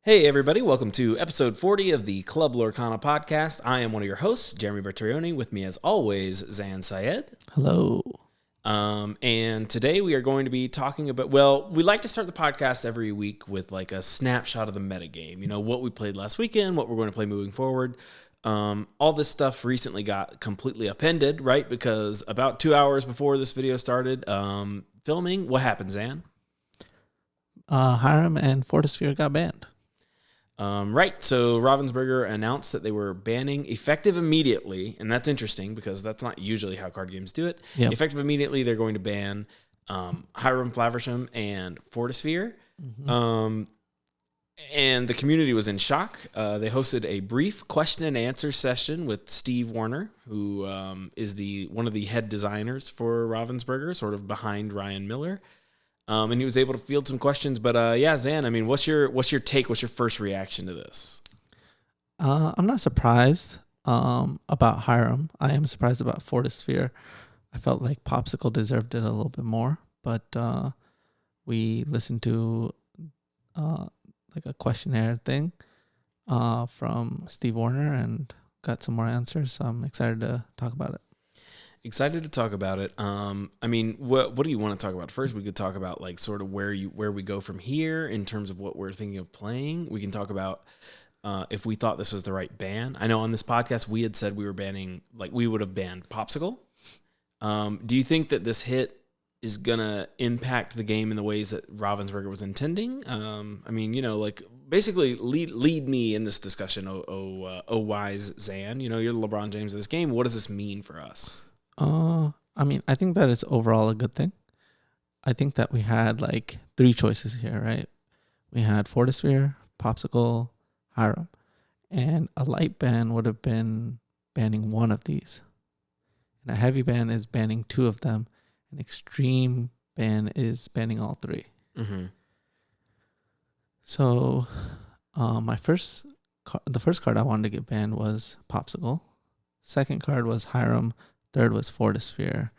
Hey everybody, welcome to episode 40 of the Club Lorcana podcast. I am one of your hosts, Jeremy Bertarioni. With me as always, Zan Syed. Hello. And today we are going to be talking about, well, we like to start the podcast every week with like a snapshot of the metagame. You know, what we played last weekend, what we're going to play moving forward. All this stuff recently got completely appended, right? Because about 2 hours before this video started filming, what happened, Zan? HIRAM and FORTISPHERE got banned. Right. So Ravensburger announced that they were banning effective immediately. And that's interesting because that's not usually how card games do it. Yep. Effective immediately, they're going to ban HIRAM, Flaversham, and FORTISPHERE. Mm-hmm. And the community was in shock. They hosted a brief question and answer session with Steve Warner, who is one of the head designers for Ravensburger, sort of behind Ryan Miller. And he was able to field some questions. But yeah, Zan, I mean, what's your take? What's your first reaction to this? I'm not surprised about HIRAM. I am surprised about FORTISPHERE. I felt like Popsicle deserved it a little bit more. But we listened to like a questionnaire thing from Steve Warner and got some more answers. So I'm excited to talk about it. Excited to talk about it. I mean, what do you want to talk about? First, we could talk about like sort of where we go from here in terms of what we're thinking of playing. We can talk about if we thought this was the right ban. I know on this podcast we had said we were banning, like we would have banned Popsicle. Do you think that this hit is gonna impact the game in the ways that Ravensburger was intending? I mean, you know, like basically lead me in this discussion. Oh, wise Zan. You know, you're the LeBron James of this game. What does this mean for us? I mean, I think that it's overall a good thing. I think that we had like three choices here, right? We had FORTISPHERE, Popsicle, HIRAM. And a light ban would have been banning one of these. And a heavy ban is banning two of them. An extreme ban is banning all three. Mm-hmm. So the first card I wanted to get banned was Popsicle. Second card was HIRAM. Third was FORTISPHERE.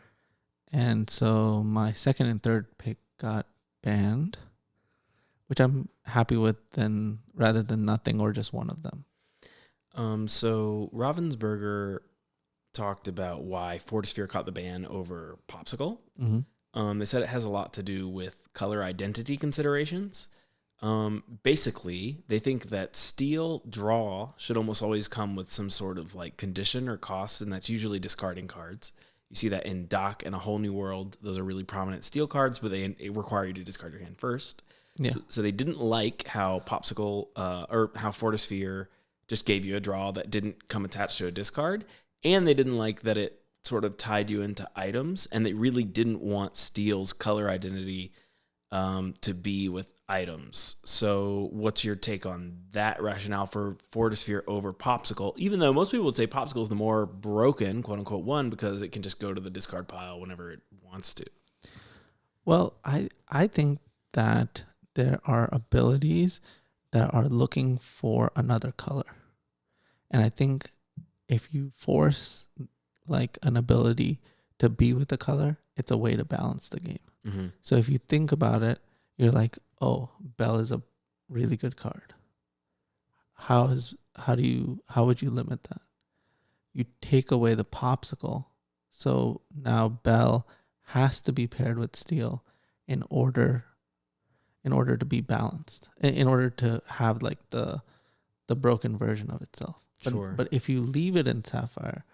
And so my second and third pick got banned, which I'm happy with rather than nothing or just one of them. So Ravensburger talked about why FORTISPHERE caught the ban over Popsicle. Mm-hmm. They said it has a lot to do with color identity considerations. Basically, they think that steal draw should almost always come with some sort of like condition or cost, and that's usually discarding cards. You see that in Dock and A Whole New World. Those are really prominent steal cards, but they require you to discard your hand first. Yeah. So they didn't like how Popsicle or how FORTISPHERE just gave you a draw that didn't come attached to a discard, and they didn't like that it sort of tied you into items, and they really didn't want steal's color identity to be with items. So what's your take on that rationale for FORTISPHERE over Popsicle? Even though most people would say Popsicle is the more broken, quote unquote, one because it can just go to the discard pile whenever it wants to. Well, I think that there are abilities that are looking for another color. And I think if you force like an ability to be with the color, it's a way to balance the game. Mm-hmm. So if you think about it, you're like, oh, Bell is a really good card. How would you limit that? You take away the Popsicle. So now Bell has to be paired with Steel in order to be balanced, in order to have like the broken version of itself. Sure. But if you leave it in Sapphire,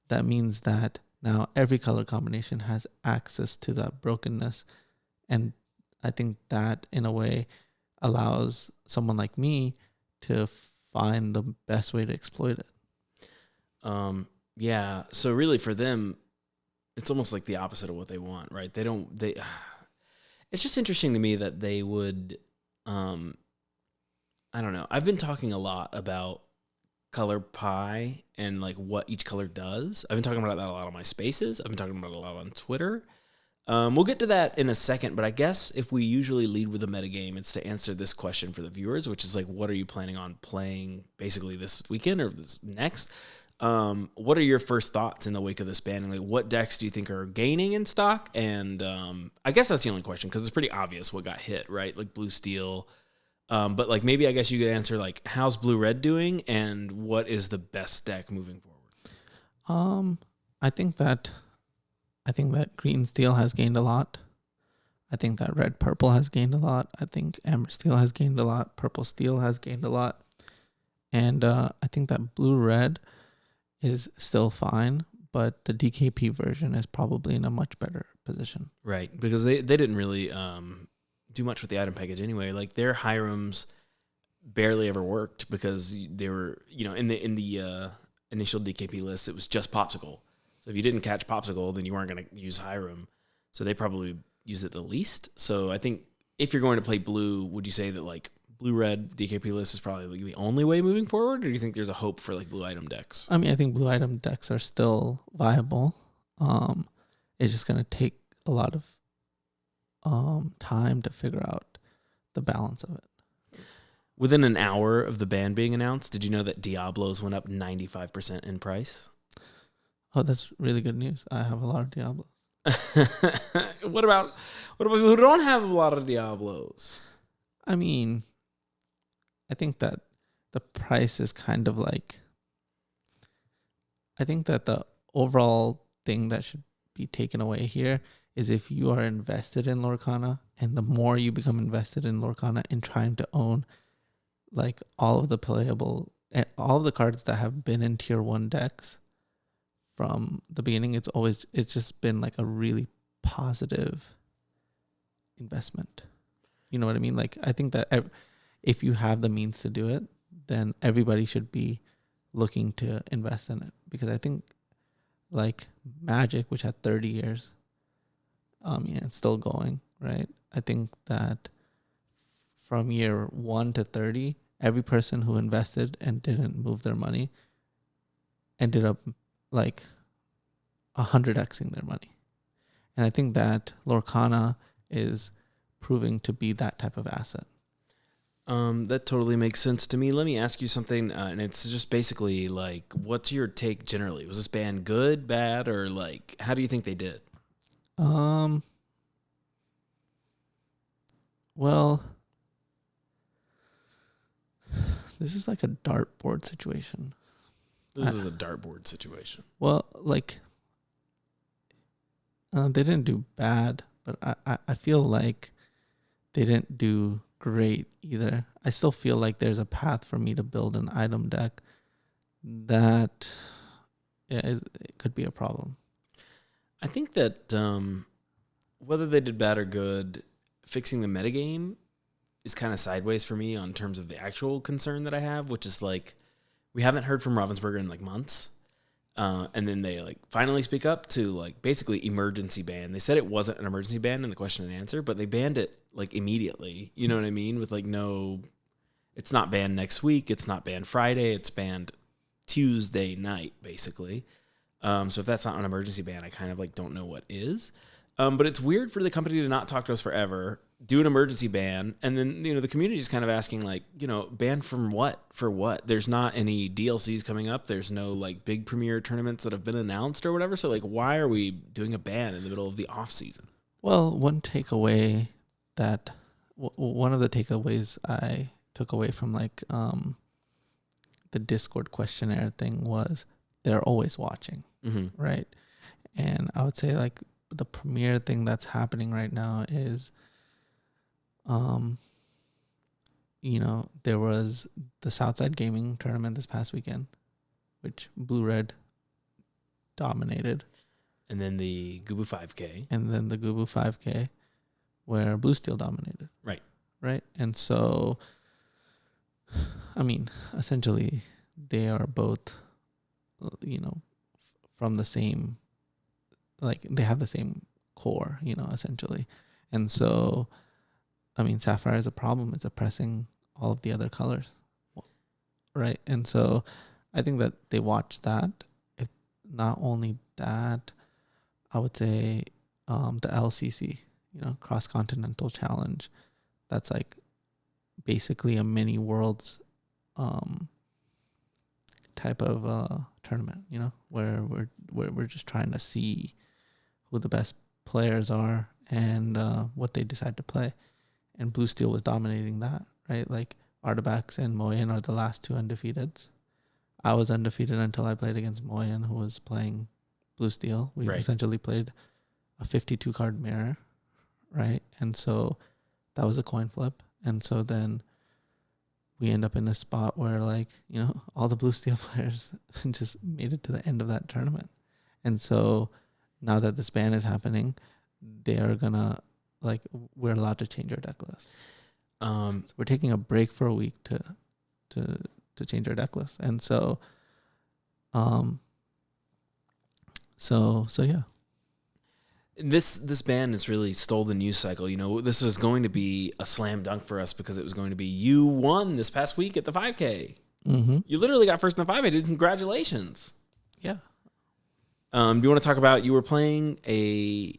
that means that now every color combination has access to that brokenness. And I think that in a way allows someone like me to find the best way to exploit it. Yeah. So really for them, it's almost like the opposite of what they want, right? It's just interesting to me that they would, I don't know. I've been talking a lot about color pie and like what each color does. I've been talking about that a lot on my spaces. I've been talking about it a lot on Twitter. We'll get to that in a second, but I guess if we usually lead with a metagame, it's to answer this question for the viewers, which is like, what are you planning on playing basically this weekend or this next? What are your first thoughts in the wake of this banning? Like, what decks do you think are gaining in stock? And I guess that's the only question because it's pretty obvious what got hit, right? Like Blue Steel, But like maybe I guess you could answer like how's blue red doing and what is the best deck moving forward? I think that green steel has gained a lot. I think that red purple has gained a lot. I think amber steel has gained a lot. Purple steel has gained a lot. And I think that blue red is still fine, but the DKP version is probably in a much better position. Right, because they didn't really do much with the item package anyway. Like their HIRAMs barely ever worked because they were, in the initial DKP list, it was just Popsicle. So if you didn't catch Popsicle, then you weren't going to use HIRAM. So they probably used it the least. So I think if you're going to play blue, would you say that like blue-red DKP list is probably like the only way moving forward, or do you think there's a hope for like blue item decks? I mean, I think blue item decks are still viable. It's just going to take a lot of time to figure out the balance of it. Within an hour of the ban being announced, did you know that Diablos went up 95% in price? Oh, that's really good news. I have a lot of Diablos. What about people who don't have a lot of Diablos? I mean, I think that the price is kind of like, I think that the overall thing that should be taken away here is if you are invested in Lorcana, and the more you become invested in Lorcana and trying to own like all of the playable and all of the cards that have been in tier 1 decks from the beginning, it's just been like a really positive investment. You know what I mean? Like, I think that if you have the means to do it, then everybody should be looking to invest in it, because I think like Magic, which had 30 years, it's still going, right? I think that from year 1 to 30, every person who invested and didn't move their money ended up like 100xing their money. And I think that Lorcana is proving to be that type of asset. That totally makes sense to me. Let me ask you something, and it's just basically like, what's your take generally? Was this band good, bad, or like, how do you think they did? Well, this is like a dartboard situation. This is a dartboard situation. Well, like, they didn't do bad, but I feel like they didn't do great either. I still feel like there's a path for me to build an item deck that it could be a problem. I think that whether they did bad or good, fixing the metagame is kind of sideways for me on terms of the actual concern that I have, which is like, we haven't heard from Ravensburger in like months. And then they like finally speak up to like basically emergency ban. They said it wasn't an emergency ban in the question and answer, but they banned it like immediately. You know what I mean? With like it's not banned next week. It's not banned Friday. It's banned Tuesday night, basically. So if that's not an emergency ban, I kind of like don't know what is. But it's weird for the company to not talk to us forever, do an emergency ban, and then, the community is kind of asking like, ban from what? For what? There's not any DLCs coming up. There's no like big premiere tournaments that have been announced or whatever. So like, why are we doing a ban in the middle of the off season? Well, one of the takeaways I took away from like the Discord questionnaire thing was they're always watching, right? And I would say like the premier thing that's happening right now is, there was the Southside Gaming tournament this past weekend, which Blue Red dominated. And then the Gubu 5K. And then the Gubu 5K, where Blue Steel dominated. Right. Right. And so, I mean, essentially, they are both, from the same, like, they have the same core, essentially. And so, I mean, Sapphire is a problem. It's oppressing all of the other colors. Right. And so I think that they watch that. If not only that, I would say the LCC, Cross Continental Challenge. That's like basically a mini Worlds type of tournament, where we're just trying to see who the best players are and what they decide to play. And Blue Steel was dominating that. right? Like Artabax and Moyen are the last two undefeateds. I was undefeated until I played against Moyen, who was playing Blue Steel. We essentially played a 52 card mirror, right? And so that was a coin flip. And so then we end up in a spot where, like, you know, all the Blue Steel players just made it to the end of that tournament. And so now that this ban is happening, they are gonna, like, we're allowed to change our deck list. So we're taking a break for a week to change our deck list. And so yeah. This ban has really stole the news cycle. You know, this was going to be a slam dunk for us because it was going to be, you won this past week at the 5K. Mm-hmm. You literally got first in the 5K, dude. Congratulations. Yeah. Do you want to talk about, you were playing there's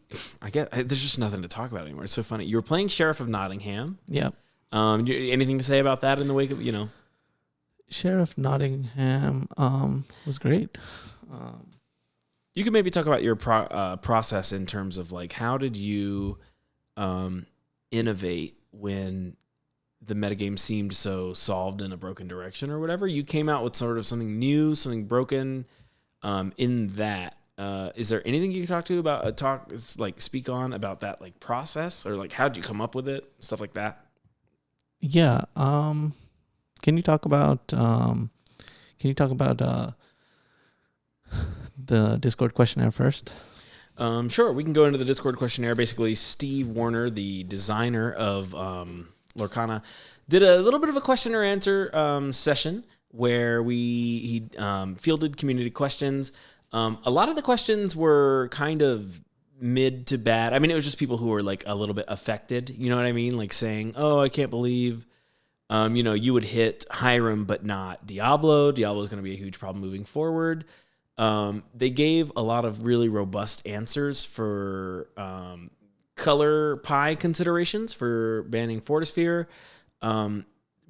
just nothing to talk about anymore. It's so funny. You were playing Sheriff of Nottingham. Yeah. Anything to say about that in the wake of, you know? Sheriff Nottingham was great. You could maybe talk about your process in terms of, like, how did you innovate when the metagame seemed so solved in a broken direction or whatever? You came out with sort of something new, something broken in that. Is there anything you can speak on about that, like, process, or like how did you come up with it, stuff like that? Yeah. Can you talk about the Discord questionnaire first? Sure. We can go into the Discord questionnaire. Basically, Steve Warner, the designer of Lorcana, did a little bit of a question or answer session where he fielded community questions. A lot of the questions were kind of mid to bad. I mean, it was just people who were, like, a little bit affected. You know what I mean? Like saying, "Oh, I can't believe, you would hit HIRAM but not Diablo. Diablo is going to be a huge problem moving forward." They gave a lot of really robust answers for color pie considerations for banning FORTISPHERE.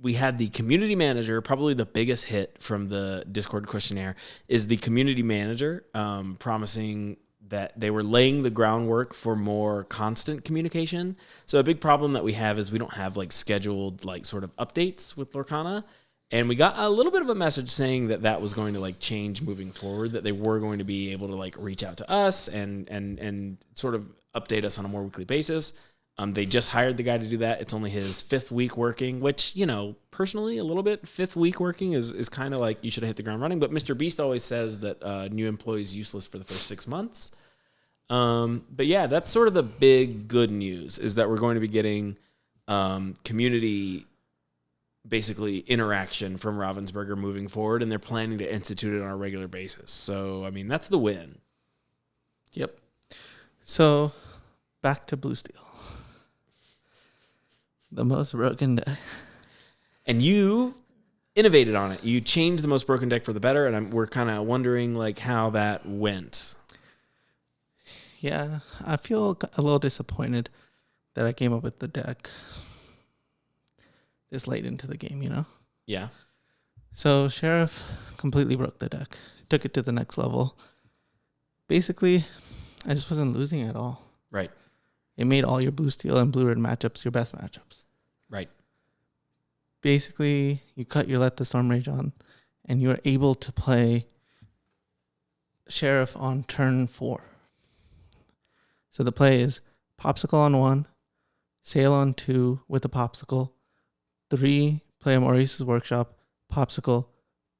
We had the community manager, probably the biggest hit from the Discord questionnaire, is the community manager promising that they were laying the groundwork for more constant communication. So a big problem that we have is we don't have, like, scheduled, like, sort of updates with Lorcana. And we got a little bit of a message saying that was going to, like, change moving forward, that they were going to be able to, like, reach out to us and sort of update us on a more weekly basis. They just hired the guy to do that. It's only his 5th week working, which, you know, personally, a little bit, 5th week working is kind of like you should have hit the ground running. But Mr. Beast always says that new employee is useless for the first 6 months. But yeah, that's sort of the big good news, is that we're going to be getting community, basically, interaction from Ravensburger moving forward, and they're planning to institute it on a regular basis. So, I mean, that's the win. Yep. So, back to Blue Steel. The most broken deck. And you innovated on it. You changed the most broken deck for the better, and we're kind of wondering, like, how that went. Yeah, I feel a little disappointed that I came up with the deck this late into the game, you know? Yeah. So Sheriff completely broke the deck. Took it to the next level. Basically, I just wasn't losing at all. Right. It made all your blue steel and blue red matchups your best matchups. Right. Basically, you cut your Let the Storm Rage on, and you were able to play Sheriff on turn 4. So the play is Popsicle on 1, Sail on 2 with a Popsicle, 3, play a Maurice's Workshop, Popsicle,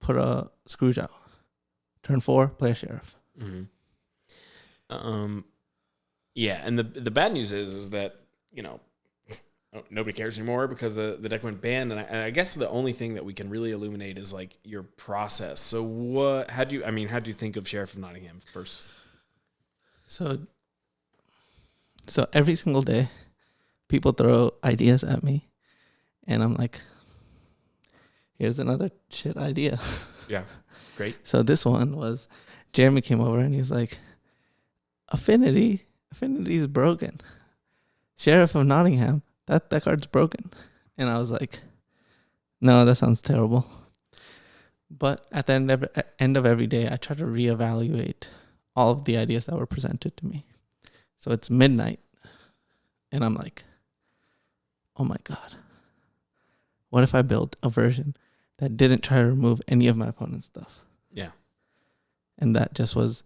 put a Scrooge out. Turn 4, play a Sheriff. Mm-hmm. Yeah, and the bad news is that, you know, nobody cares anymore because the deck went banned, and I guess the only thing that we can really illuminate is, like, your process. So how do you think of Sheriff of Nottingham first? So every single day, people throw ideas at me, and I'm like, here's another shit idea. Yeah, great. So this one was, Jeremy came over and he's like, Affinity is broken. Sheriff of Nottingham, that card's broken. And I was like, no, that sounds terrible. But at the end of every day, I try to reevaluate all of the ideas that were presented to me. So it's midnight, and I'm like, oh my God, what if I built a version that didn't try to remove any of my opponent's stuff? Yeah. And that just was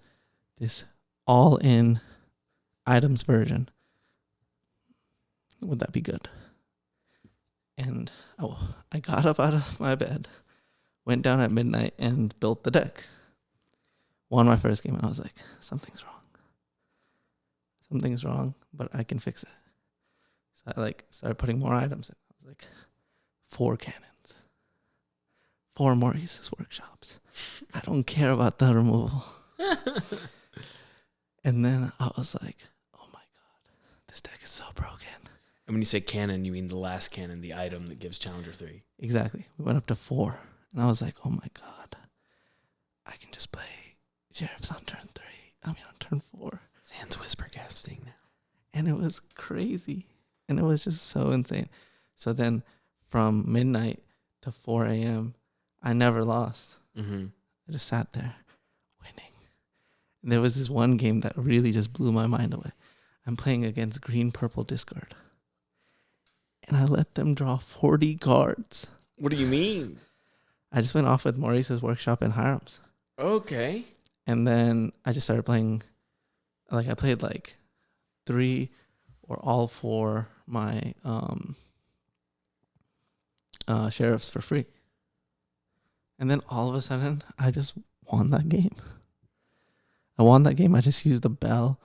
this all-in items version. Would that be good? And I got up out of my bed, went down at midnight, and built the deck. Won my first game, and I was like, something's wrong. Something's wrong, but I can fix it. So I started putting more items in. I was like, 4 cannons, 4 Maurice's workshops. I don't care about the removal. And then I was like, oh my God, this deck is so broken. And when you say cannon, you mean the last cannon, the item that gives Challenger 3. Exactly. We went up to 4. And I was like, oh my God, I can just play Sheriffs on turn 3. I mean, on turn 4. Sans Whisper casting now. And it was crazy. And it was just so insane. So then from midnight to 4 a.m., I never lost. Mm-hmm. I just sat there winning. And there was this one game that really just blew my mind away. I'm playing against green-purple discard. And I let them draw 40 cards. What do you mean? I just went off with Maurice's workshop and HIRAM's. Okay. And then I just started playing. I played 3 or all 4 my sheriffs for free. And then all of a sudden, I just won that game. I just used the bell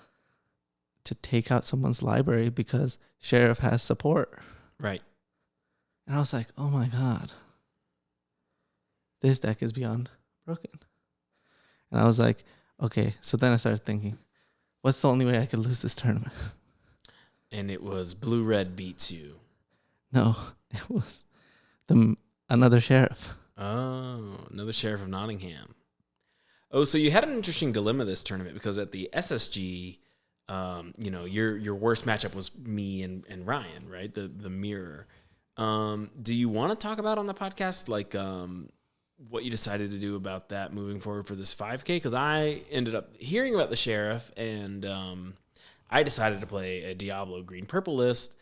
to take out someone's library because sheriff has support. Right. And I was like, oh my God, this deck is beyond broken. And I was like, okay. So then I started thinking, what's the only way I could lose this tournament? And it was blue-red beats you. No, it was another sheriff. Oh, another Sheriff of Nottingham. Oh, so you had an interesting dilemma this tournament because at the SSG, your worst matchup was me and Ryan, right? The mirror. Do you want to talk about on the podcast, what you decided to do about that moving forward for this 5K? Because I ended up hearing about the sheriff, and I decided to play a Diablo green-purple list.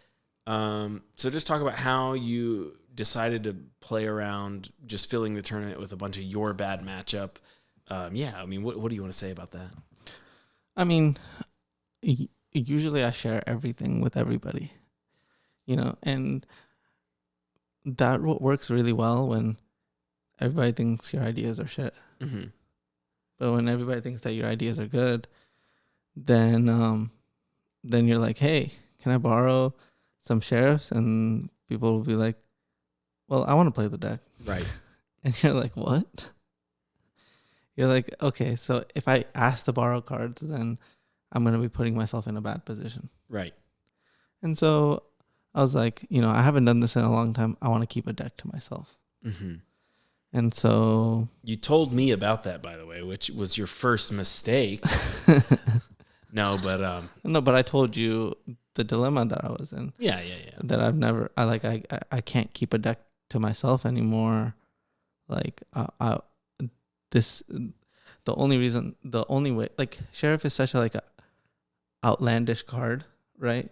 So just talk about how you decided to play around just filling the tournament with a bunch of your bad matchup. What do you want to say about that? I mean, usually I share everything with everybody, and that works really well when everybody thinks your ideas are shit. Mm-hmm. But when everybody thinks that your ideas are good, then you're like, hey, can I borrow some sheriffs? And people will be like, well, I want to play the deck. Right. And you're like, what? You're like, okay, so if I ask to borrow cards, then I'm going to be putting myself in a bad position. Right. And so I was like, I haven't done this in a long time. I want to keep a deck to myself. Mm-hmm. And so you told me about that, by the way, which was your first mistake. No, but I told you the dilemma that I was in. Yeah. That I've never, I can't keep a deck to myself anymore. The only way, sheriff is such a outlandish card, right?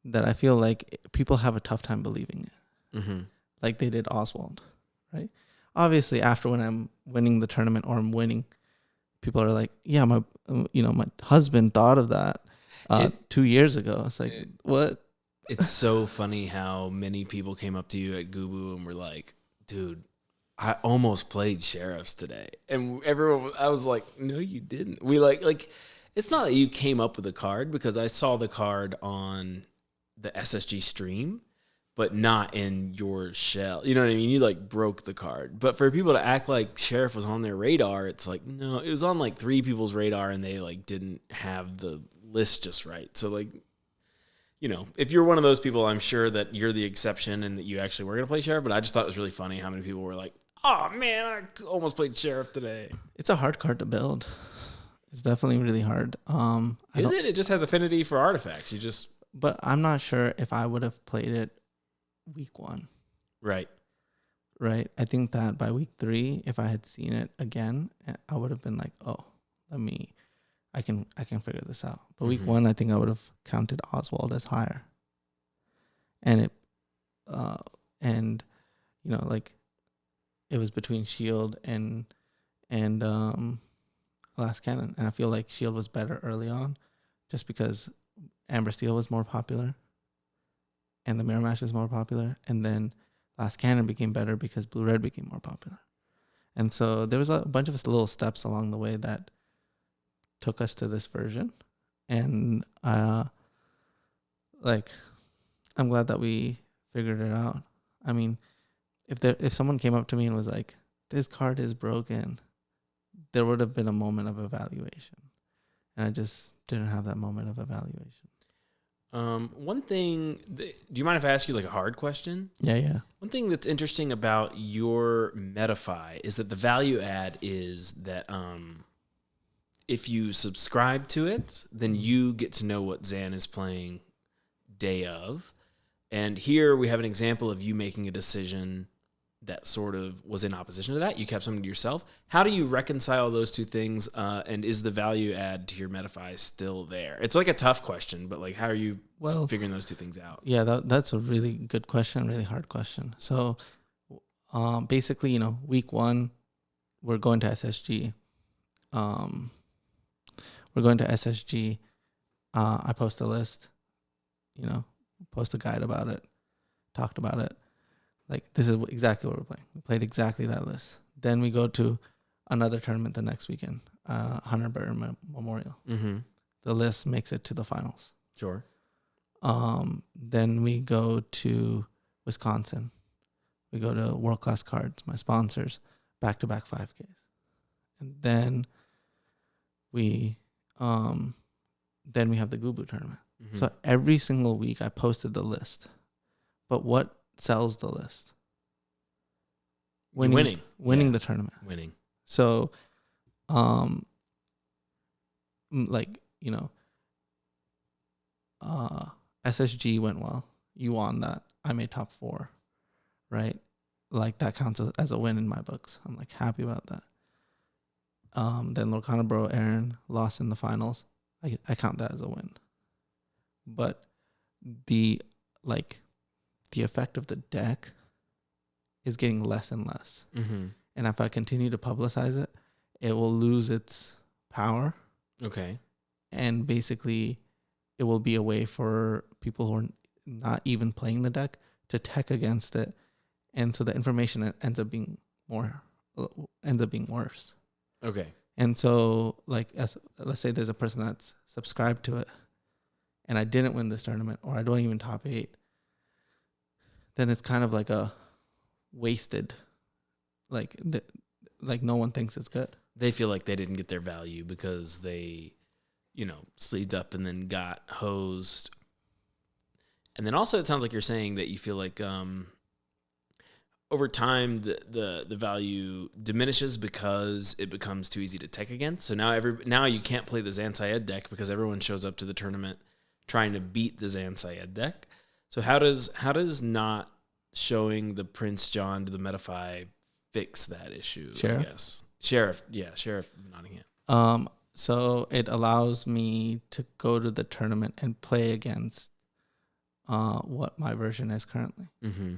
That I feel like people have a tough time believing it. Mm-hmm. Like they did Oswald, right? Obviously, after when I'm winning the tournament or I'm winning, people are like, yeah, my husband thought of that 2 years ago. It's like, what? It's so funny how many people came up to you at Gubu and were like, dude, I almost played sheriffs today. And I was like, no, you didn't. We it's not that you came up with a card, because I saw the card on the SSG stream, but not in your shell. You know what I mean? You broke the card. But for people to act like sheriff was on their radar, it's like, no, it was on 3 people's radar and they didn't have the list just right. So if you're one of those people, I'm sure that you're the exception and that you actually were going to play sheriff. But I just thought it was really funny how many people were like, oh man, I almost played sheriff today. It's a hard card to build. It's definitely really hard. Is it? It just has affinity for artifacts. But I'm not sure if I would have played it week 1. Right. Right. I think that by week 3, if I had seen it again, I would have been like, oh, I can figure this out. But week 1, I think I would have counted Oswald as higher. And like it was between Shield and Last Cannon, and I feel like Shield was better early on, just because Amber Steel was more popular, and the mirror match was more popular, and then Last Cannon became better because Blue Red became more popular, and so there was a bunch of little steps along the way that took us to this version, and like I'm glad that we figured it out. I mean, if someone came up to me and was like, "This card is broken," there would have been a moment of evaluation, and I just didn't have that moment of evaluation. One thing, do you mind if I ask you like a hard question? Yeah. One thing that's interesting about your Metafy is that the value add is that if you subscribe to it, then you get to know what Zan is playing day of. And here we have an example of you making a decision that sort of was in opposition to that. You kept something to yourself. How do you reconcile those two things? And is the value add to your Metafy still there? It's like a tough question, but like, how are you figuring those two things out? Yeah, that's a really good question, really hard question. So basically, week 1, we're going to SSG. I post a list, post a guide about it, talked about it. Like, this is exactly what we're playing. We played exactly that list. Then we go to another tournament the next weekend, Hunter Burton Memorial. Mm-hmm. The list makes it to the finals. Sure. Then we go to Wisconsin. We go to World Class Cards, my sponsors, back-to-back 5Ks. And then we have the Gubu tournament. Mm-hmm. So every single week I posted the list. But what sells the list? Winning the tournament. Winning. So, SSG went well. You won that. I made top 4, right? Like, that counts as a win in my books. I'm like happy about that. Then Lorcana Bro Aaron lost in the finals. I count that as a win. But the effect of the deck is getting less and less. Mm-hmm. And if I continue to publicize it, it will lose its power. Okay. And basically, it will be a way for people who are not even playing the deck to tech against it. And so the information ends up being worse. Okay. And so, let's say there's a person that's subscribed to it, and I didn't win this tournament, or I don't even top 8, then it's kind of like a wasted, no one thinks it's good. They feel like they didn't get their value because they, sleeved up and then got hosed. And then also it sounds like you're saying that you feel like over time the value diminishes because it becomes too easy to tech against. So now you can't play the Zan Syed deck because everyone shows up to the tournament trying to beat the Zan Syed deck. So how does not showing the Prince John to the Metafy fix that issue? Sheriff? I guess. Sheriff of Nottingham. So it allows me to go to the tournament and play against what my version is currently. Mm-hmm.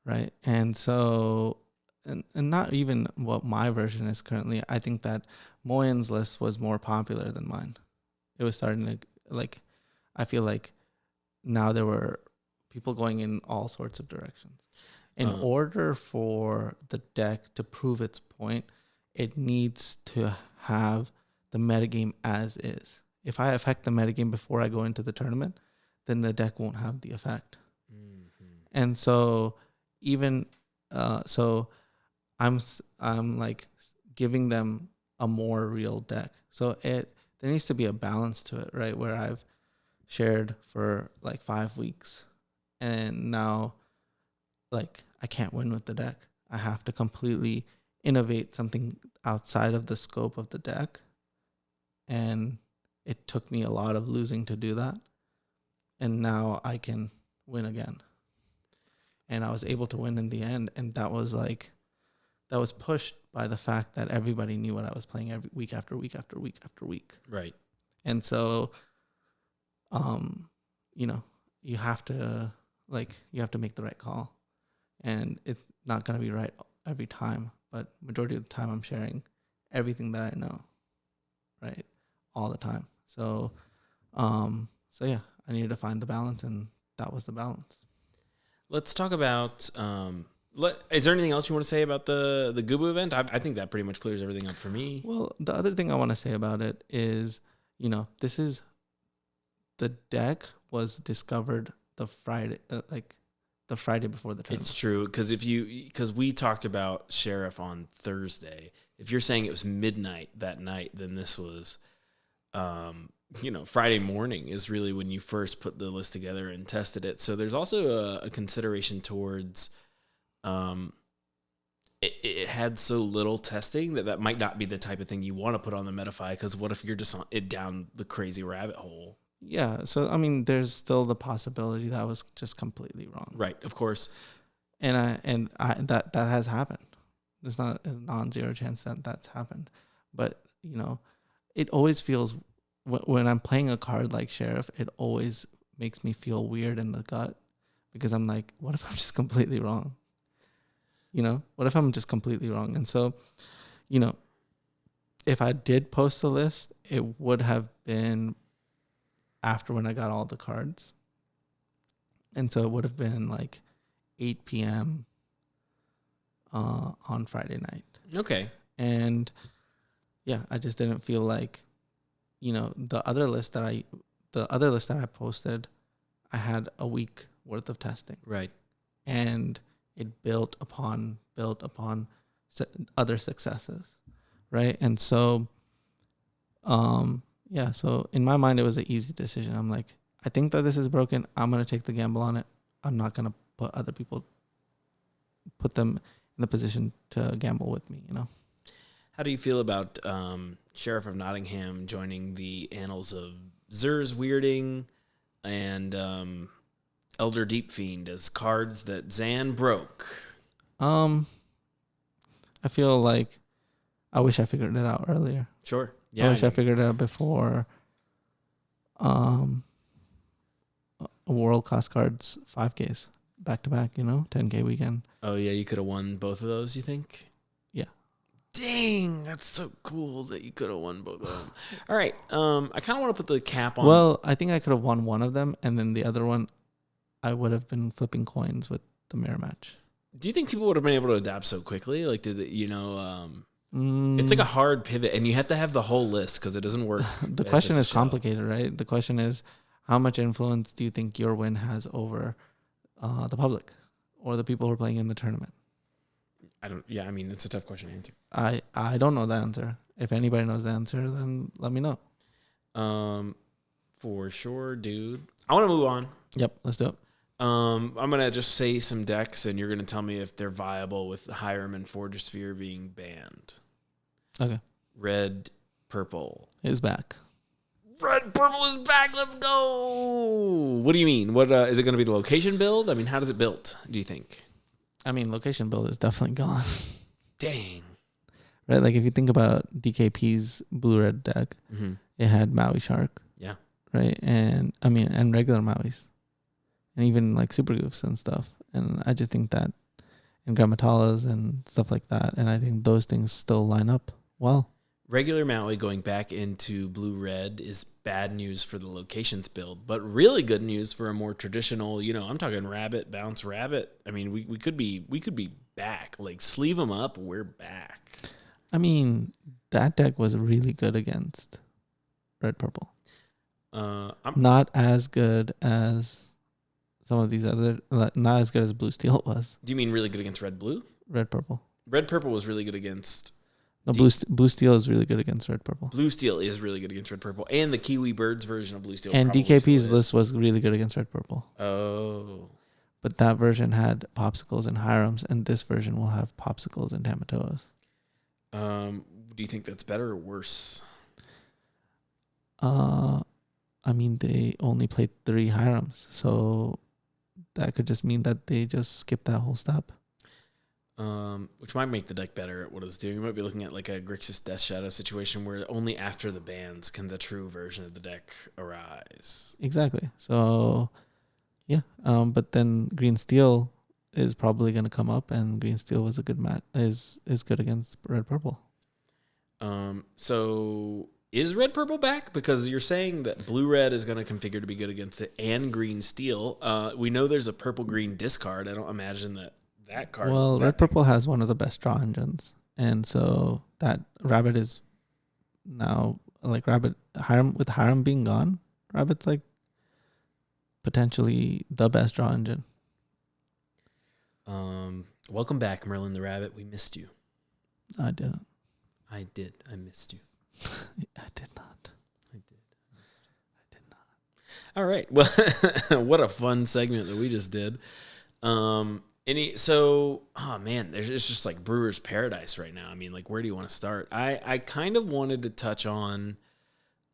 Right. And so, and not even what my version is currently. I think that Moyen's list was more popular than mine. It was starting to, I feel like now there were people going in all sorts of directions. In order for the deck to prove its point, it needs to have the metagame as is. If I affect the metagame before I go into the tournament, then the deck won't have the effect. Mm-hmm. And so even so I'm giving them a more real deck. So there needs to be a balance to it, right? Where I've shared for 5 weeks and now I can't win with the deck. I have to completely innovate something outside of the scope of the deck. And it took me a lot of losing to do that. And now I can win again. And I was able to win in the end. And that was pushed by the fact that everybody knew what I was playing every week after week after week after week. Right. And so, you have to make the right call. and it's not going to be right every time, but majority of the time I'm sharing everything that I know, right, all the time. So yeah, I needed to find the balance, and that was the balance. Let's talk about. Is there anything else you want to say about the Gubu event? I think that pretty much clears everything up for me. Well, the other thing I want to say about it is, this is the deck was discovered the Friday, the Friday before the tournament. It's true because we talked about Sheriff on Thursday. If you're saying it was midnight that night, then this was, Friday morning is really when you first put the list together and tested it. So there's also a consideration towards, it had so little testing that might not be the type of thing you want to put on the Metafy. Because what if you're just down the crazy rabbit hole? Yeah, so I mean, there's still the possibility that I was just completely wrong. Right, of course. And that has happened. There's not a non-zero chance that that's happened. But, it always feels, when I'm playing a card like Sheriff, it always makes me feel weird in the gut, because I'm like, what if I'm just completely wrong? What if I'm just completely wrong? And so, if I did post the list, it would have been after when I got all the cards. And so it would have been like 8 p.m. On Friday night. Okay. And yeah, I just didn't feel like, the other list that I posted, I had a week worth of testing. Right. And it built upon other successes. Right. And so, yeah, so in my mind, it was an easy decision. I'm like, I think that this is broken. I'm going to take the gamble on it. I'm not going to put them in the position to gamble with me, How do you feel about Sheriff of Nottingham joining the annals of Zur's Weirding and Elder Deep Fiend as cards that Zan broke? I feel like I wish I figured it out earlier. Sure. Yeah, I wish I figured it out before world-class cards 5Ks back-to-back, 10K weekend. Oh, yeah, you could have won both of those, you think? Yeah. Dang, that's so cool that you could have won both of them. All right, I kind of want to put the cap on. Well, I think I could have won one of them, and then the other one, I would have been flipping coins with the mirror match. Do you think people would have been able to adapt so quickly? Like, it's like a hard pivot, and you have to have the whole list because it doesn't work. The question is complicated, right? The question is, how much influence do you think your win has over the public or the people who are playing in the tournament? It's a tough question to answer. I don't know the answer. If anybody knows the answer, then let me know. For sure, dude. I want to move on. Yep, let's do it. I'm going to just say some decks, and you're going to tell me if they're viable with HIRAM and FORTISPHERE being banned. Okay. Red, purple. Is back. Red, purple is back. Let's go. What do you mean? What is it going to be the location build? I mean, how does it build, do you think? I mean, location build is definitely gone. Dang. Right? Like, if you think about DKP's blue-red deck, it had Maui Shark. Yeah. Right? And, and regular Mauis. And even, like, super goofs and stuff. And I just think that, and Grammatalas and stuff like that, and I think those things still line up well. Regular Maui going back into blue-red is bad news for the locations build, but really good news for a more traditional, I'm talking rabbit, bounce rabbit. I mean, we could be back. Like, sleeve them up, we're back. I mean, that deck was really good against red purple. Not as good as some of these other, not as good as blue steel was. Do you mean really good against red blue? Red purple. Red purple was really good against. No, blue steel is really good against red purple. Blue steel is really good against red purple, and the Kiwi Birds version of blue steel. And DKP's list was really good against red purple. Oh. But that version had popsicles and HIRAMs, and this version will have popsicles and Tamatoas. Do you think that's better or worse? They only played 3 HIRAMs, so that could just mean that they just skipped that whole step. Which might make the deck better at what it's doing. You might be looking at like a Grixis Death Shadow situation where only after the bans can the true version of the deck arise. Exactly. So, yeah. But then Green Steel is probably going to come up, and green steel was a good match. Is good against red purple. So is red purple back? Because you're saying that blue red is going to configure to be good against it, and green steel. We know there's a purple green discard. I don't imagine that card. Well, red purple has one of the best draw engines, and so that rabbit is now like rabbit HIRAM, with HIRAM being gone. Rabbit's like potentially the best draw engine. Welcome back, Merlin the Rabbit. We missed you. I didn't. I did. I missed you. I did not. I did. I did not. All right. Well, what a fun segment that we just did. Oh man, it's just like Brewer's Paradise right now. I mean, like, where do you want to start? I kind of wanted to touch on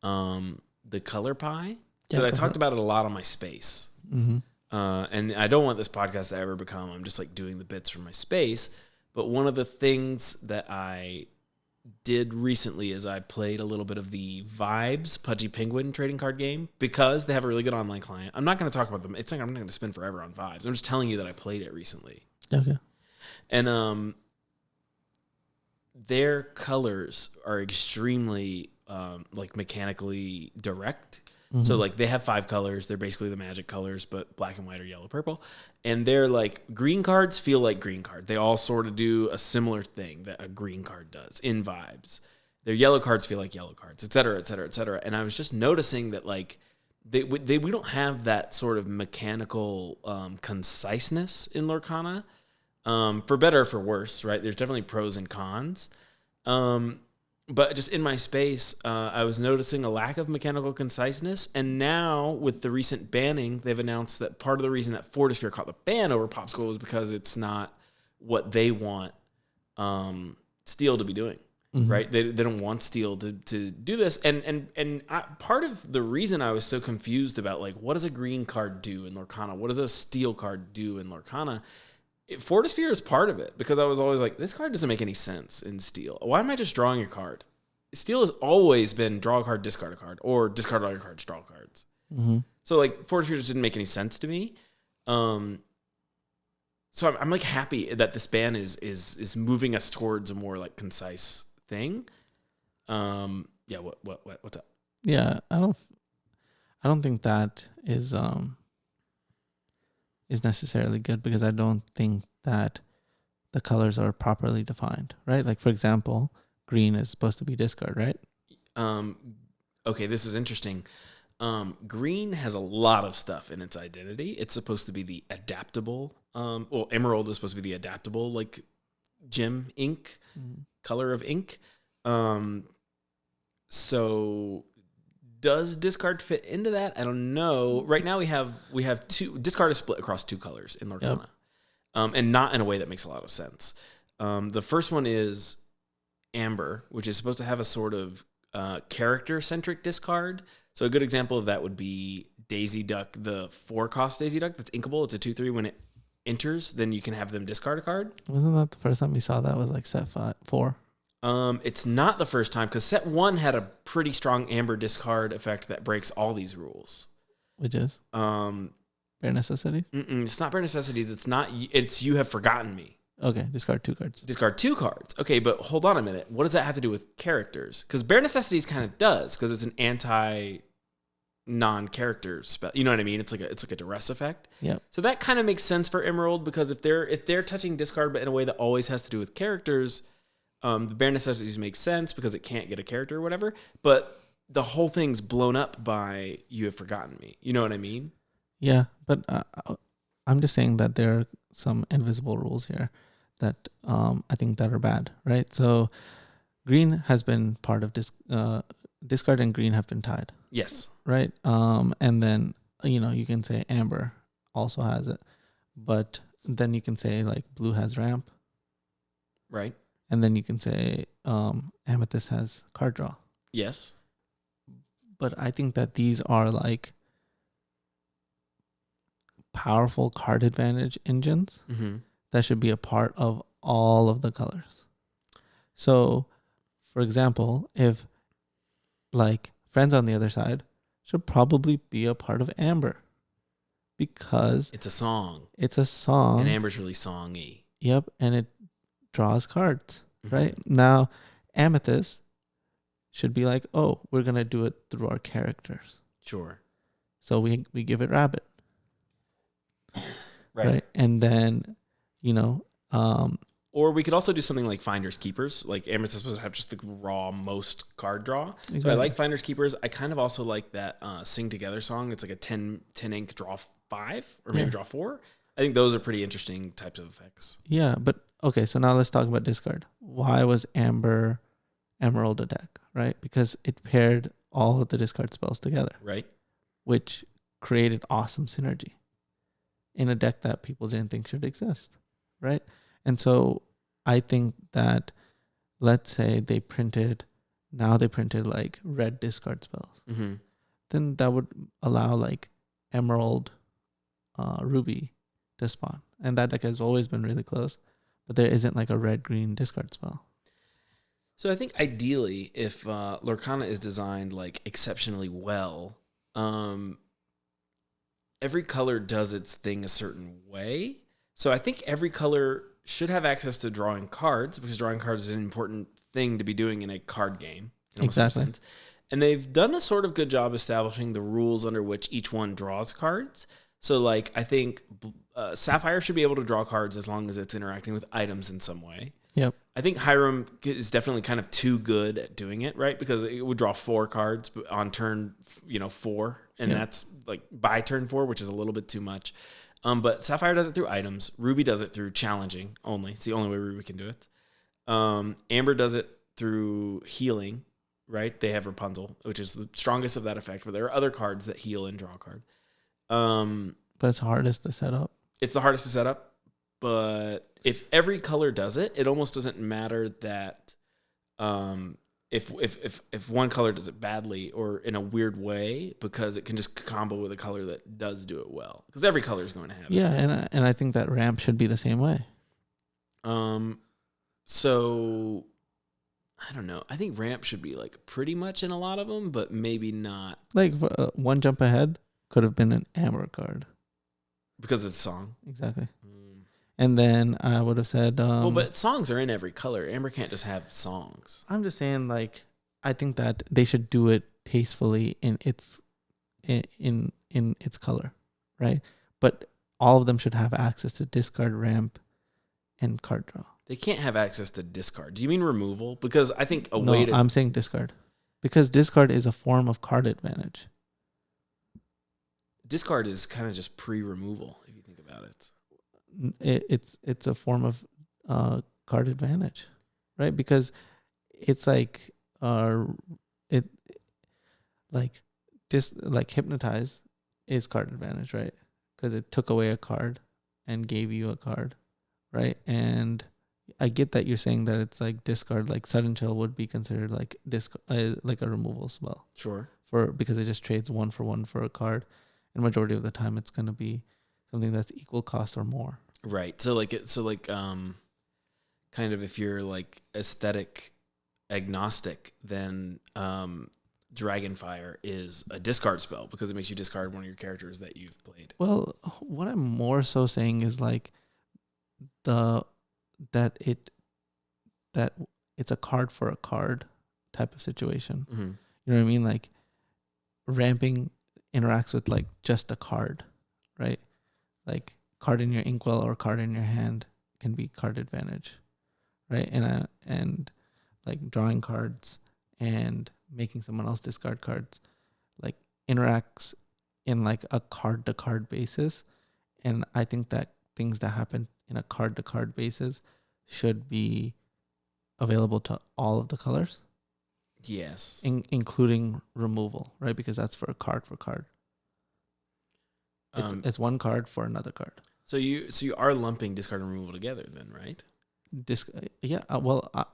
the color pie, because I talked about it a lot on my space. Mm-hmm. And I don't want this podcast to ever become, I'm just like doing the bits from my space. But one of the things that I did recently is I played a little bit of the Vibes Pudgy Penguin trading card game, because they have a really good online client. I'm not going to talk about them. I'm not going to spend forever on Vibes. I'm just telling you that I played it recently. Okay. And their colors are extremely like mechanically direct. Mm-hmm. So like they have 5 colors. They're basically the Magic colors, but black and white or yellow, purple. And they're like, green cards feel like green card. They all sort of do a similar thing that a green card does in Vibes. Their yellow cards feel like yellow cards, et cetera, et cetera, et cetera. And I was just noticing that like we don't have that sort of mechanical conciseness in Lorcana, for better or for worse, right? There's definitely pros and cons. But just in my space, I was noticing a lack of mechanical conciseness. And now, with the recent banning, they've announced that part of the reason that FORTISPHERE caught the ban over Popsicle was because it's not what they want Steel to be doing, mm-hmm. right? They don't want Steel to do this. And part of the reason I was so confused about, like, what does a green card do in Lorcana? What does a Steel card do in Lorcana? FORTISPHERE is part of it, because I was always like, this card doesn't make any sense in Steel. Why am I just drawing a card? Steel has always been draw a card, discard a card, or discard all your cards, draw cards. Mm-hmm. So like FORTISPHERE just didn't make any sense to me. So I'm like happy that this ban is moving us towards a more like concise thing. Yeah. What's up? Yeah, I don't think that is necessarily good, because I don't think that the colors are properly defined, right? Like, for example, green is supposed to be discard, right? Okay, this is interesting. Green has a lot of stuff in its identity. It's supposed to be the adaptable. Emerald is supposed to be the adaptable, like gem ink, color of ink. So does discard fit into that? I don't know. Right now we have 2. Discard is split across 2 colors in Lorcana, and not in a way that makes a lot of sense. The first one is amber, which is supposed to have a sort of character-centric discard. So a good example of that would be Daisy Duck, the 4-cost Daisy Duck that's inkable. It's a 2/3. When it enters, then you can have them discard a card. Wasn't that the first time we saw that was like set 4? It's not the first time, because set 1 had a pretty strong amber discard effect that breaks all these rules. Which is? Bare necessities? It's not bare necessities. It's you have forgotten me. Okay, discard 2 cards. Discard 2 cards. Okay, but hold on a minute. What does that have to do with characters? Because bare necessities kind of does, because it's an non-character spell. You know what I mean? It's like a duress effect. Yeah. So that kind of makes sense for Emerald, because if they're touching discard, but in a way that always has to do with characters, the bare necessities make sense because it can't get a character or whatever. But the whole thing's blown up by you have forgotten me. You know what I mean? Yeah, but I'm just saying that there are some invisible rules here that I think that are bad, right? So green has been part of discard, and green have been tied. Yes. Right? And then, you can say amber also has it, but then you can say like blue has ramp. Right. And then you can say amethyst has card draw. Yes. But I think that these are like powerful card advantage engines that should be a part of all of the colors. So, for example, if like Friends on the Other Side should probably be a part of amber, because It's a song. it's a song. And Amber's really songy. Yep, and it draws cards, right? Now, Amethyst should be like, oh, we're going to do it through our characters. Sure. So we give it Rabbit. Right. And then, or we could also do something like Finders Keepers. Like Amethyst is supposed to have just the raw most card draw. Exactly. So I like Finders Keepers. I kind of also like that Sing Together song. It's like a 10 ink draw 5 or maybe draw 4. I think those are pretty interesting types of effects. Yeah, but okay, so now let's talk about discard. Why was Emerald a deck, right? Because it paired all of the discard spells together. Right. Which created awesome synergy in a deck that people didn't think should exist, right? And so I think that, let's say they printed like red discard spells. Mm-hmm. Then that would allow like Emerald, Ruby to spawn. And that deck has always been really close, but there isn't like a red-green discard spell. So I think ideally, if Lorcana is designed like exceptionally well, every color does its thing a certain way. So I think every color should have access to drawing cards, because drawing cards is an important thing to be doing in a card game. Exactly. And they've done a sort of good job establishing the rules under which each one draws cards. So like I think Sapphire should be able to draw cards as long as it's interacting with items in some way. Yep. I think HIRAM is definitely kind of too good at doing it, right? Because it would draw 4 cards on turn, 4, and that's like by turn 4, which is a little bit too much. But Sapphire does it through items. Ruby does it through challenging only. It's the only way Ruby can do it. Amber does it through healing, right? They have Rapunzel, which is the strongest of that effect, but there are other cards that heal and draw a card. But it's hardest to set up. It's the hardest to set up. But if every color does it, it almost doesn't matter that if one color does it badly or in a weird way, because it can just combo with a color that does do it well. Because every color is going to have it. Yeah, and I think that ramp should be the same way. So I don't know. I think ramp should be like pretty much in a lot of them, but maybe not. Like one jump ahead could have been an Amber card. Because it's a song. Exactly. And then I would have said... well, but songs are in every color. Amber can't just have songs. I'm just saying, like, I think that they should do it tastefully in its color, right? But all of them should have access to discard, ramp, and card draw. They can't have access to discard. Do you mean removal? Because I think way to... I'm saying discard. Because discard is a form of card advantage. Discard is kind of just pre-removal, if you think about it. It's a form of card advantage, right? Because it's like hypnotize is card advantage, right? Because it took away a card and gave you a card, right? And I get that you're saying that it's like discard, like sudden chill would be considered like like a removal spell. Sure. Because it just trades 1 for 1 for a card, and majority of the time it's going to be something that's equal cost or more. Right. So kind of if you're like aesthetic agnostic, then Dragonfire is a discard spell because it makes you discard one of your characters that you've played. Well, what I'm more so saying is like that it's a card for a card type of situation. Mm-hmm. You know what I mean? Like ramping interacts with like just a card, right? Like card in your inkwell or card in your hand can be card advantage, right? And like drawing cards and making someone else discard cards like interacts in like a card to card basis. And I think that things that happen in a card to card basis should be available to all of the colors. Yes. Including removal, right? Because that's for card. It's one card for another card. So you are lumping discard and removal together then, right?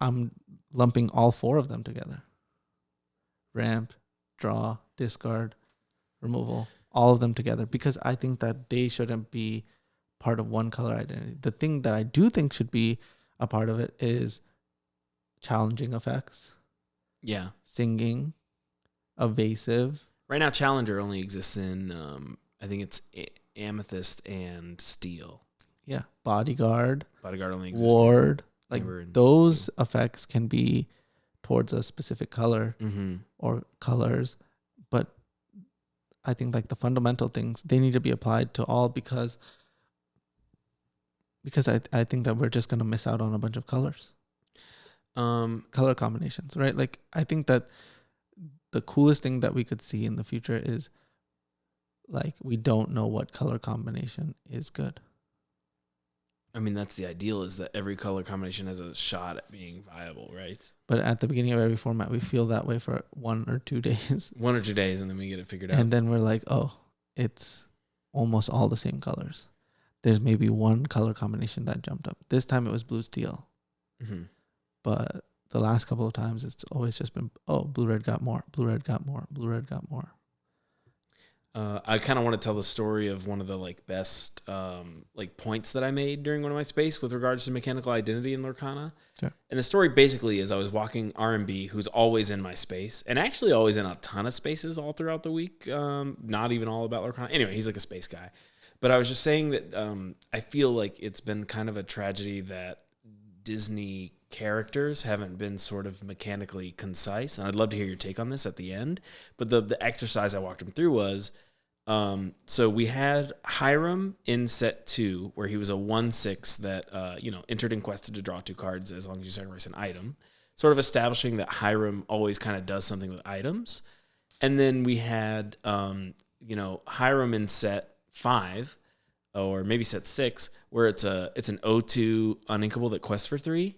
I'm lumping all 4 of them together. Ramp, draw, discard, removal, all of them together, because I think that they shouldn't be part of one color identity. The thing that I do think should be a part of it is challenging effects. Yeah. Singing, evasive. Right now, Challenger only exists in, I think it's amethyst and steel. Yeah. Bodyguard, Bodyguard only exists. ward, like Amber and those steel. effects can be towards a specific color or colors, but I think like the fundamental things, they need to be applied to all because I think that we're just going to miss out on a bunch of colors. Color combinations, right? Like I think that the coolest thing that we could see in the future is like we don't know what color combination is good. I mean, that's the ideal, is that every color combination has a shot at being viable, right? But at the beginning of every format, we feel that way for 1 or 2 days. 1 or 2 days, and then we get it figured out. And then we're like, oh, it's almost all the same colors. There's maybe one color combination that jumped up. This time it was blue steel. But the last couple of times, it's always just been, oh, blue red got more, blue red got more, blue red got more. I kind of want to tell the story of one of the best points that I made during one of my space with regards to mechanical identity in Lorcana. Sure. And the story basically is I was walking R&B, who's always in my space, and actually always in a ton of spaces all throughout the week. Not even all about Lorcana. Anyway, he's like a space guy. But I was just saying that I feel like it's been kind of a tragedy that Disney characters haven't been sort of mechanically concise. And I'd love to hear your take on this at the end. But the exercise I walked him through was, so we had HIRAM in set 2, where he was a 1/6 that, entered and quested to draw 2 cards as long as you sacrifice an item, sort of establishing that HIRAM always kind of does something with items. And then we had, HIRAM in set 5, or maybe set 6, where it's an O2 uninkable that quests for 3.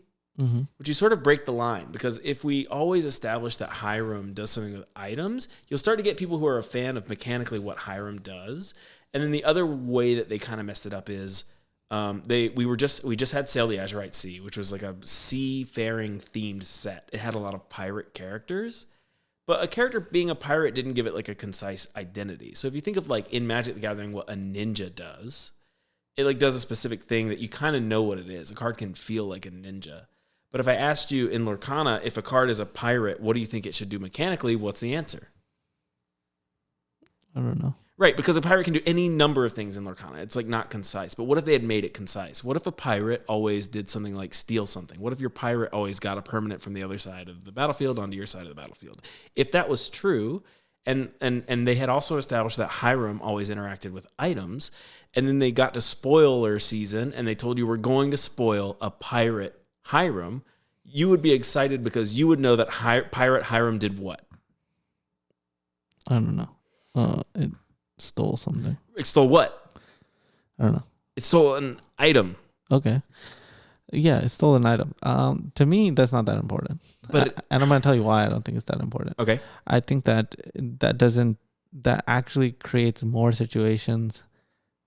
Which you sort of break the line, because if we always establish that HIRAM does something with items, you'll start to get people who are a fan of mechanically what HIRAM does. And then the other way that they kind of messed it up is we just had Sail the Azurite Sea, which was like a seafaring themed set. It had a lot of pirate characters, but a character being a pirate didn't give it like a concise identity. So if you think of like in Magic the Gathering what a ninja does, it like does a specific thing that you kind of know what it is. A card can feel like a ninja. But if I asked you in Lorcana, if a card is a pirate, what do you think it should do mechanically? What's the answer? I don't know. Right, because a pirate can do any number of things in Lorcana. It's like not concise. But what if they had made it concise? What if a pirate always did something like steal something? What if your pirate always got a permanent from the other side of the battlefield onto your side of the battlefield? If that was true, and they had also established that HIRAM always interacted with items, and then they got to spoiler season, and they told you we're going to spoil a pirate HIRAM, you would be excited because you would know that pirate HIRAM did what? I don't know. It stole something. It stole what? I don't know. It stole an item. Okay. Yeah, it stole an item. To me, that's not that important. But and I'm going to tell you why I don't think it's that important. Okay. I think that actually creates more situations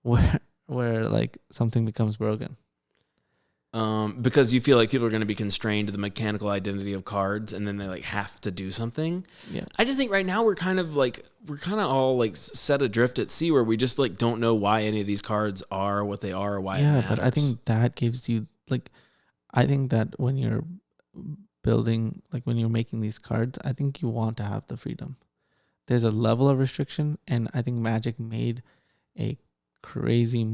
where like something becomes broken. Because you feel like people are going to be constrained to the mechanical identity of cards, and then they like have to do something. Yeah. I just think right now we're kind of all like set adrift at sea, where we just like don't know why any of these cards are what they are or why. Yeah, it matters. but I think that gives you I think that when you're building, like when you're making these cards, I think you want to have the freedom. There's a level of restriction, and I think Magic made a crazy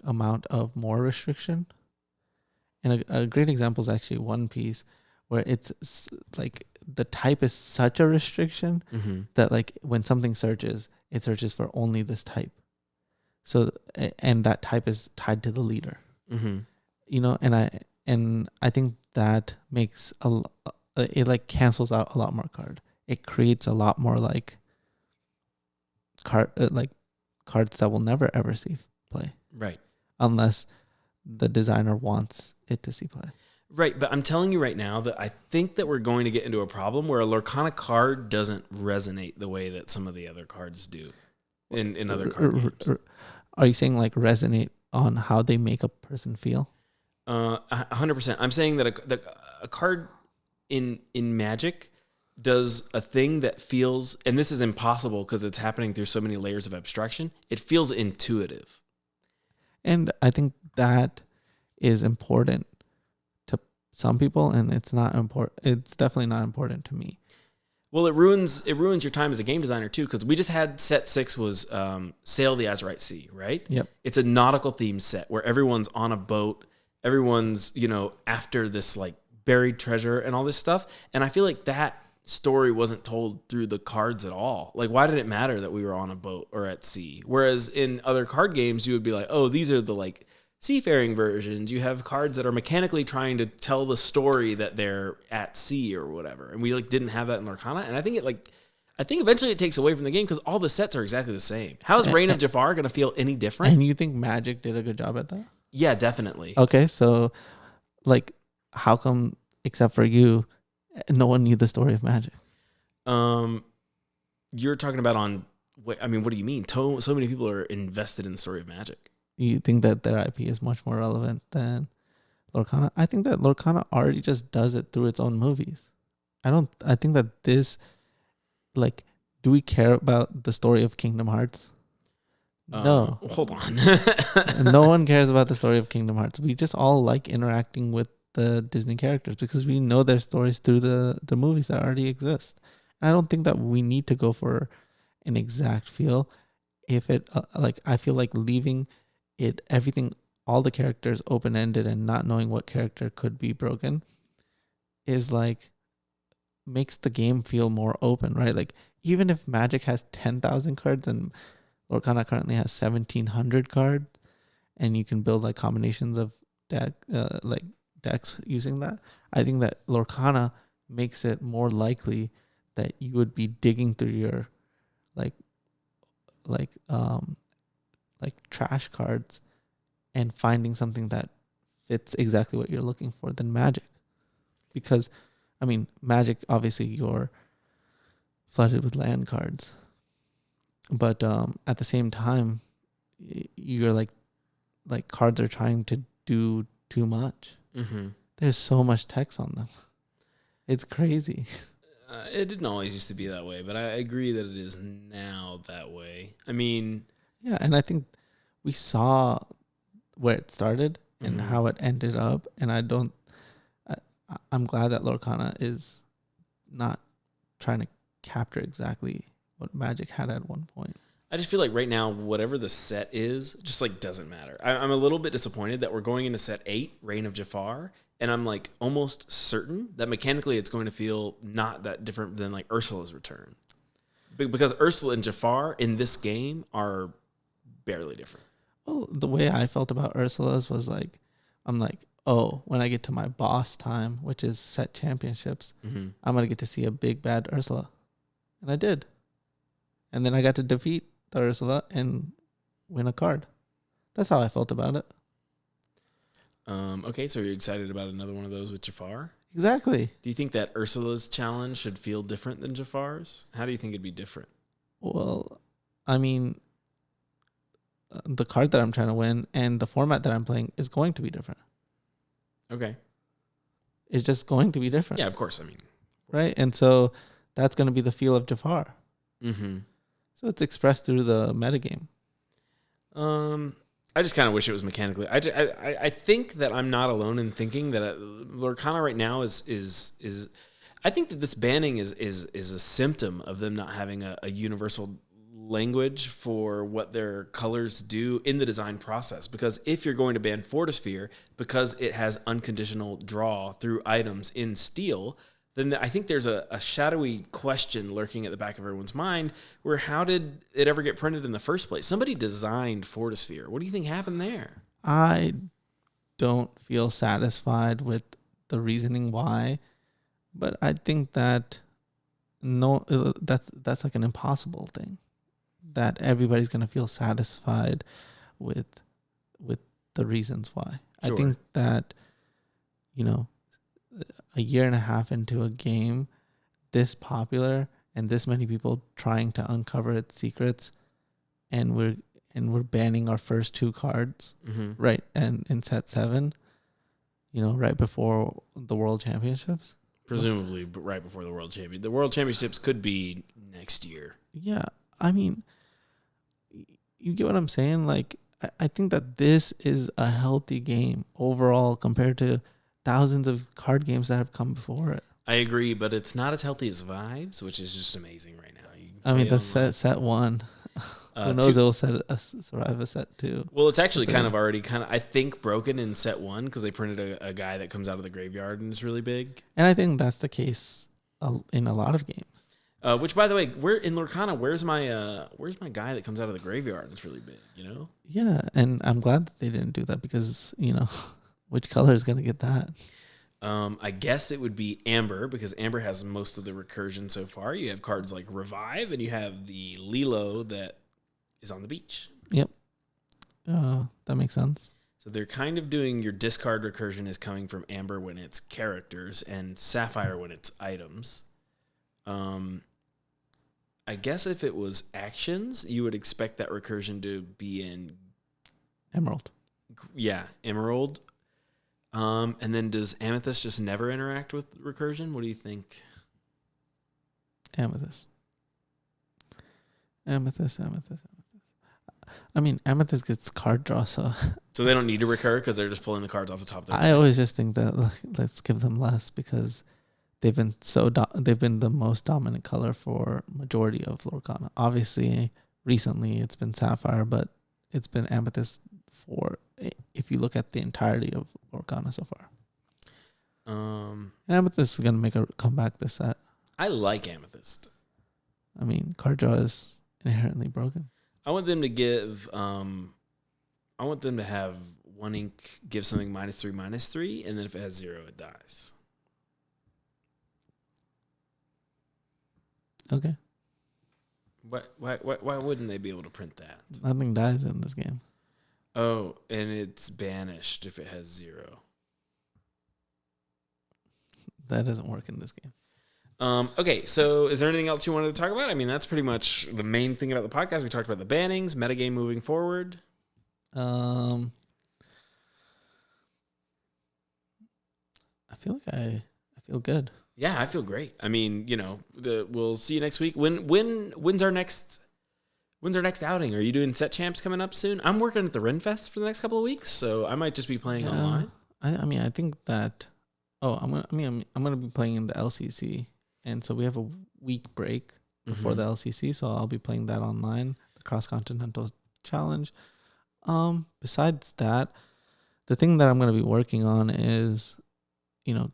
amount of more restriction. And a great example is actually One Piece, where it's like the type is such a restriction that like when something searches, it searches for only this type. So, and that type is tied to the leader. And I think that makes it like cancels out a lot more card. It creates a lot more cards that will never ever see play. Right. Unless the designer wants it to see play. Right, but I'm telling you right now that I think that we're going to get into a problem where a Lorcana card doesn't resonate the way that some of the other cards do in other card games. Are you saying like resonate on how they make a person feel? 100%. I'm saying that a card in Magic does a thing that feels, and this is impossible because it's happening through so many layers of abstraction, it feels intuitive. And I think that is important to some people, and it's not important. It's definitely not important to me. Well, it ruins your time as a game designer too, because we just had set 6 was Sail the Azurite Sea, right? Yep. It's a nautical themed set where everyone's on a boat, everyone's after this like buried treasure and all this stuff, and I feel like that story wasn't told through the cards at all. Like, why did it matter that we were on a boat or at sea? Whereas in other card games, you would be like, oh, these are the like seafaring versions. You have cards that are mechanically trying to tell the story that they're at sea or whatever. And we like didn't have that in Lorcana. And I think eventually it takes away from the game because all the sets are exactly the same. How is Reign of Jafar going to feel any different? And you think Magic did a good job at that? Yeah, definitely. Okay, so like, how come, except for you, no one knew the story of Magic? You're talking about what do you mean? So many people are invested in the story of Magic. You think that their IP is much more relevant than Lorcana? I think that Lorcana already just does it through its own movies. I think that this, like, do we care about the story of Kingdom Hearts? No. Hold on. No one cares about the story of Kingdom Hearts. We just all like interacting with the Disney characters because we know their stories through the movies that already exist. And I don't think that we need to go for an exact feel. If it, I feel like leaving everything, all the characters open-ended and not knowing what character could be broken is like, makes the game feel more open, right? Like, even if Magic has 10,000 cards and Lorcana currently has 1,700 cards, and you can build like combinations of decks using that, I think that Lorcana makes it more likely that you would be digging through your like trash cards and finding something that fits exactly what you're looking for than Magic. Because, I mean, Magic, obviously you're flooded with land cards. But at the same time, you're like cards are trying to do too much. Mm-hmm. There's so much text on them. It's crazy. It didn't always used to be that way, but I agree that it is now that way. I mean... Yeah, and I think we saw where it started and how it ended up, and I'm glad that Lorcana is not trying to capture exactly what Magic had at one point. I just feel like right now, whatever the set is, just like doesn't matter. I'm a little bit disappointed that we're going into set 8, Reign of Jafar, and I'm like almost certain that mechanically it's going to feel not that different than like Ursula's return. Because Ursula and Jafar in this game are barely different. Well, the way I felt about Ursula's was like, I'm like, oh, when I get to my boss time, which is set championships, I'm going to get to see a big bad Ursula. And I did. And then I got to defeat the Ursula and win a card. That's how I felt about it. Okay, so you're excited about another one of those with Jafar? Exactly. Do you think that Ursula's challenge should feel different than Jafar's? How do you think it'd be different? Well, I mean, the card that I'm trying to win and the format that I'm playing is going to be different. Okay. It's just going to be different. Yeah, of course. I mean, right? And so that's going to be the feel of Jafar. Mm-hmm. So it's expressed through the metagame. I just kind of wish it was mechanically. I think that I'm not alone in thinking that Lorcana right now is. I think that this banning is a symptom of them not having a universal language for what their colors do in the design process. Because if you're going to ban FORTISPHERE because it has unconditional draw through items in steel, then I think there's a shadowy question lurking at the back of everyone's mind where how did it ever get printed in the first place? Somebody designed FORTISPHERE. What do you think happened there? I don't feel satisfied with the reasoning why, but I think that that's like an impossible thing. That everybody's going to feel satisfied with the reasons why. Sure. I think that, a year and a half into a game this popular and this many people trying to uncover its secrets, and we're banning our first 2 cards, right? And in set 7, right before the World Championships. Presumably, but right before the World Championship. The World Championships could be next year. Yeah, I mean, you get what I'm saying? Like, I think that this is a healthy game overall compared to thousands of card games that have come before it. I agree, but it's not as healthy as Vibes, which is just amazing right now. I mean, the set one. Who knows? It will survive a set two. Well, it's actually I think broken in set one because they printed a guy that comes out of the graveyard and is really big. And I think that's the case in a lot of games. Which, by the way, in Lorcana, where's my guy that comes out of the graveyard and is really big? You know? Yeah, and I'm glad that they didn't do that because which color is going to get that? I guess it would be Amber because Amber has most of the recursion so far. You have cards like Revive and you have the Lilo that is on the beach. Yep. That makes sense. So they're kind of doing your discard recursion is coming from Amber when it's characters and Sapphire when it's items. I guess if it was actions, you would expect that recursion to be in Emerald. Yeah, Emerald. And then does Amethyst just never interact with recursion? What do you think? Amethyst. I mean, Amethyst gets card draw, so they don't need to recur because they're just pulling the cards off the top of their I always just think that let's give them less because they've been they've been the most dominant color for majority of Lorcana. Obviously, recently it's been Sapphire, but it's been Amethyst for if you look at the entirety of Lorcana so far. And Amethyst is gonna make a comeback this set. I like Amethyst. I mean, card draw is inherently broken. I want them to give. I want them to have one ink give something -3/-3, and then if it has 0, it dies. Okay. Why wouldn't they be able to print that? Nothing dies in this game. Oh, and it's banished if it has 0. That doesn't work in this game. Okay, so is there anything else you wanted to talk about? I mean, that's pretty much the main thing about the podcast. We talked about the bannings, metagame moving forward. I feel like I feel good. Yeah, I feel great. I mean, we'll see you next week. When's our next outing? Are you doing set champs coming up soon? I'm working at the Renfest for the next couple of weeks, so I might just be playing online. I think that. I'm gonna be playing in the LCC, and so we have a week break before the LCC, so I'll be playing that online, the Cross Continental Challenge. Besides that, the thing that I'm gonna be working on is,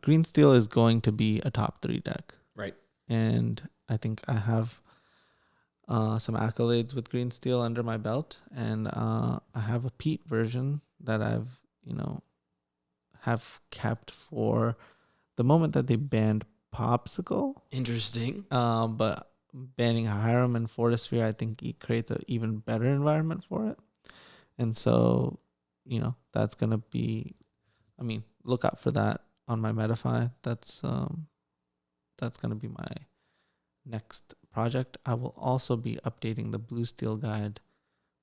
Green Steel is going to be a top 3 deck, right? And I think I have some accolades with Green Steel under my belt, and I have a Pete version that I've have kept for the moment that they banned Popsicle. Interesting. But banning HIRAM and FORTISPHERE, I think it creates an even better environment for it. And so, that's going to be, look out for that on my Metafy. That's going to be my next project. I will also be updating the Blue Steel guide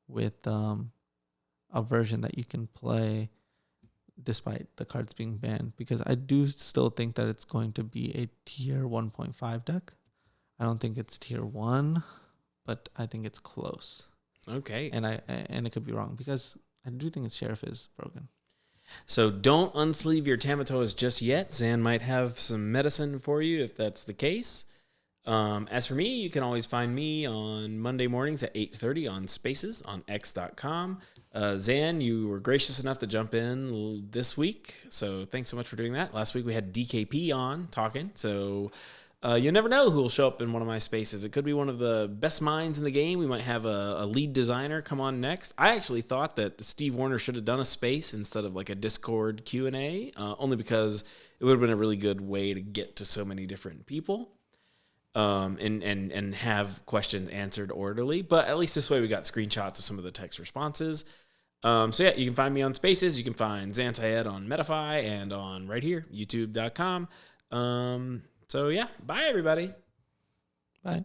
with a version that you can play despite the cards being banned, because I do still think that it's going to be a tier 1.5 deck. I don't think it's tier 1, but I think it's close. Okay. And it could be wrong because I do think its Sheriff is broken. So don't unsleeve your Tamatoas just yet. Zan might have some medicine for you if that's the case. As for me, you can always find me on Monday mornings at 8:30 on Spaces on x.com. Zan, you were gracious enough to jump in this week, so thanks so much for doing that. Last week we had DKP on talking, so you never know who will show up in one of my spaces. It could be one of the best minds in the game. We might have a lead designer come on next. I actually thought that Steve Warner should have done a space instead of like a Discord Q&A, only because it would have been a really good way to get to so many different people. And have questions answered orderly, but at least this way we got screenshots of some of the text responses. So yeah, you can find me on Spaces. You can find Zan Syed on Metafy and on right here, youtube.com. So yeah, bye everybody. Bye.